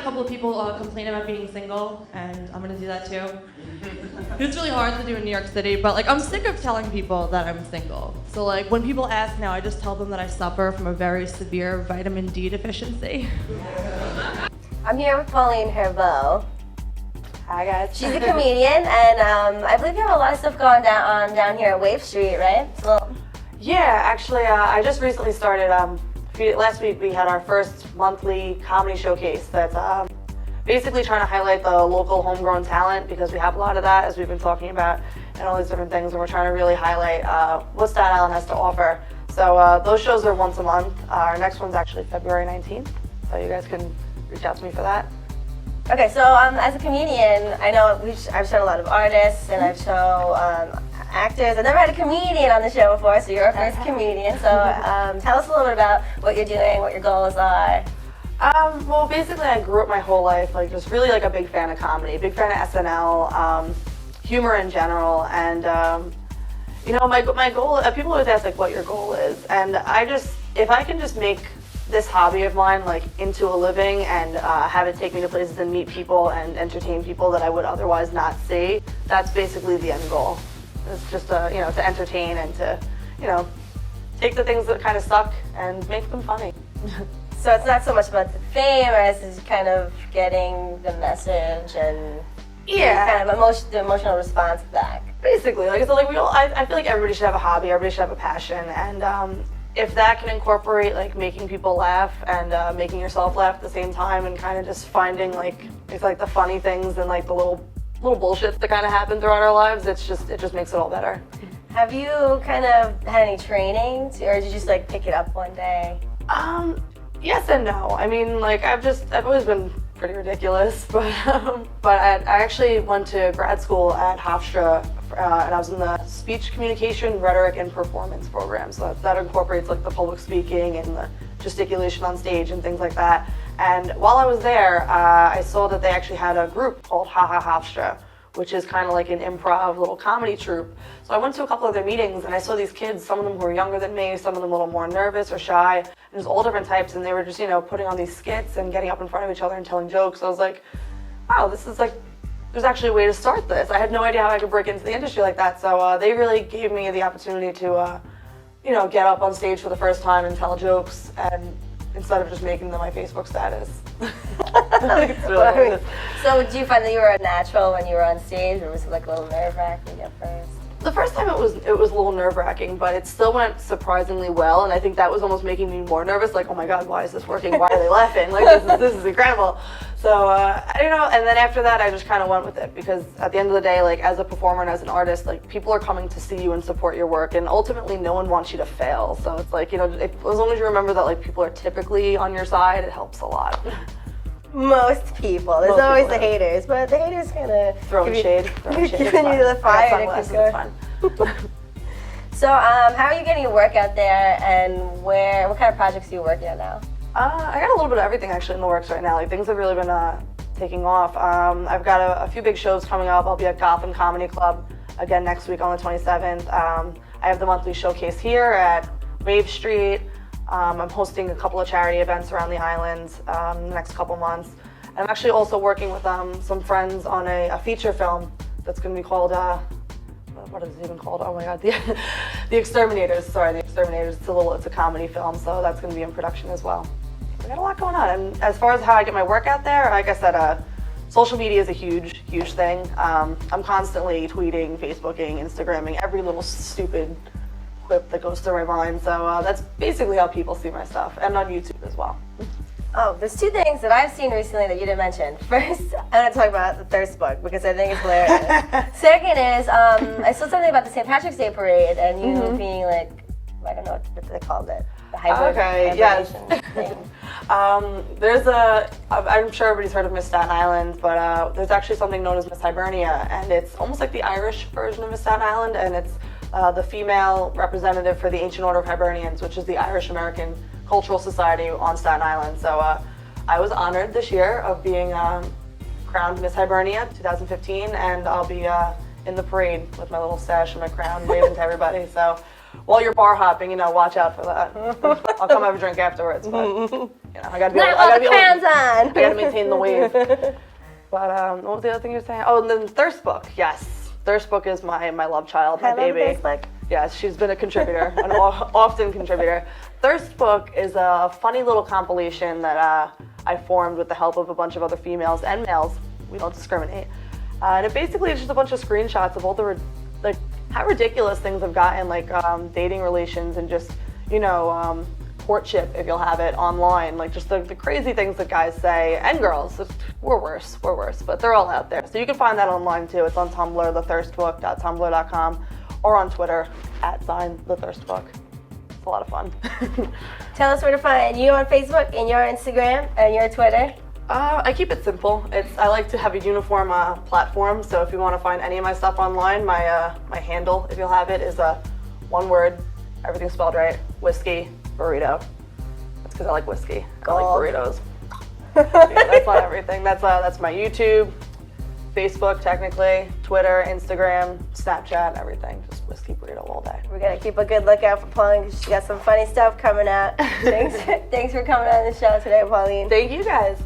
a couple of people complain about being single, and I'm gonna do that too. It's really hard to do in New York City, but like I'm sick of telling people that I'm single. So like when people ask now, I just tell them that I suffer from a very severe vitamin D deficiency. I'm here with Pauline Herveaux. Hi guys. She's a comedian, and I believe you have a lot of stuff going down here at Wave Street, right? Yeah, actually, I just recently started. Last week we had our first monthly comedy showcase that's basically trying to highlight the local homegrown talent, because we have a lot of that, as we've been talking about, and all these different things, and we're trying to really highlight what Staten Island has to offer. So those shows are once a month. Our next one's actually February 19th, so you guys can reach out to me for that. Okay, so as a comedian, I know I've shown a lot of artists, and I've shown actors. I've never had a comedian on the show before, so you're our first comedian. So tell us a little bit about what you're doing, what your goals are. Well, basically, I grew up my whole life like just really like a big fan of comedy, big fan of SNL, humor in general, and you know, my goal. People always ask like what your goal is, and if I can just make this hobby of mine like into a living and have it take me to places and meet people and entertain people that I would otherwise not see, that's basically the end goal. It's just you know, to entertain and to, you know, take the things that kind of suck and make them funny. So it's not so much about the fame as it's kind of getting the message and kind of the emotional response back. Basically, like so, like I feel like everybody should have a hobby, everybody should have a passion, and if that can incorporate like making people laugh and making yourself laugh at the same time, and kind of just finding like it's like the funny things and like the little bullshits that kind of happen throughout our lives, it just makes it all better. Have you kind of had any training, or did you just like pick it up one day? Yes and no. I mean, like I've always been pretty ridiculous, but I actually went to grad school at Hofstra, and I was in the speech communication, rhetoric, and performance program. So that incorporates like the public speaking and the gesticulation on stage and things like that. And while I was there, I saw that they actually had a group called Ha Ha Hofstra, which is kind of like an improv little comedy troupe. So I went to a couple of their meetings, and I saw these kids, some of them who were younger than me, some of them a little more nervous or shy, and there's all different types, and they were just, you know, putting on these skits and getting up in front of each other and telling jokes. I was like, wow, this is like, there's actually a way to start this. I had no idea how I could break into the industry like that, so they really gave me the opportunity to, you know, get up on stage for the first time and tell jokes, and instead of just making them my Facebook status. So do you find that you were a natural when you were on stage, or was it like a little nerve-wracking at first? The first time it was a little nerve-wracking, but it still went surprisingly well, and I think that was almost making me more nervous, like, oh my god, why is this working? Why are they laughing? Like, this is incredible. So, you know, and then after that, I just kind of went with it, because at the end of the day, like, as a performer and as an artist, like, people are coming to see you and support your work, and ultimately, no one wants you to fail. So it's like, you know, as long as you remember that, like, people are typically on your side, it helps a lot. Most people. There's always the haters, but the haters kind of throwing shade. Giving you the fire to keep going. It's fun. So, how are you getting your work out there, and what kind of projects are you working on now? I got a little bit of everything actually in the works right now. Like things have really been taking off. I've got a few big shows coming up. I'll be at Gotham Comedy Club again next week on the 27th. I have the monthly showcase here at Wave Street. I'm hosting a couple of charity events around the islands in the next couple months. I'm actually also working with some friends on a feature film that's going to be called, what is it even called? Oh my god, The Exterminators. Sorry, The Exterminators. It's a comedy film, so that's going to be in production as well. We got a lot going on. And as far as how I get my work out there, like I said, social media is a huge thing. I'm constantly tweeting, Facebooking, Instagramming, every little stupid quip that goes through my mind. So that's basically how people see my stuff, and on YouTube as well. Oh, there's two things that I've seen recently that you didn't mention. First, I'm going to talk about the thirst book because I think it's hilarious. Second is, I saw something about the St. Patrick's Day parade and you being like, I don't know what they called it. The hibernation thing. I'm sure everybody's heard of Miss Staten Island, but there's actually something known as Miss Hibernia, and it's almost like the Irish version of Miss Staten Island, and it's the female representative for the Ancient Order of Hibernians, which is the Irish-American Cultural Society on Staten Island. So I was honored this year of being crowned Miss Hibernia 2015, and I'll be in the parade with my little sash and my crown waving to everybody. So while you're bar hopping, you know, watch out for that. I'll come have a drink afterwards, but you know, I gotta be Not all the crayons on. I gotta maintain the wave. But what was the other thing you were saying? Oh, and then Thirst Book. Yes, Thirst Book is my love child, my baby. I love Thirst Book. Yes, she's been a contributor, an often contributor. Thirst Book is a funny little compilation that I formed with the help of a bunch of other females and males. We don't discriminate. And it basically is just a bunch of screenshots of all the like how ridiculous things have gotten, like dating relations and just, you know, courtship, if you'll have it, online. Like just the crazy things that guys say, and girls. We're worse, but they're all out there. So you can find that online too. It's on Tumblr, thethirstbook.tumblr.com, or on Twitter, @thethirstbook. It's a lot of fun. Tell us where to find you on Facebook and your Instagram and your Twitter. I keep it simple. I like to have a uniform platform. So if you want to find any of my stuff online, my handle, if you'll have it, is one word, everything spelled right, whiskey burrito. That's because I like whiskey. I like burritos. Yeah, that's not everything. That's my YouTube, Facebook, technically, Twitter, Instagram, Snapchat, everything. Just whiskey burrito all day. We're gonna keep a good lookout for Pauline because she got some funny stuff coming out. Thanks for coming on the show today, Pauline. Thank you guys.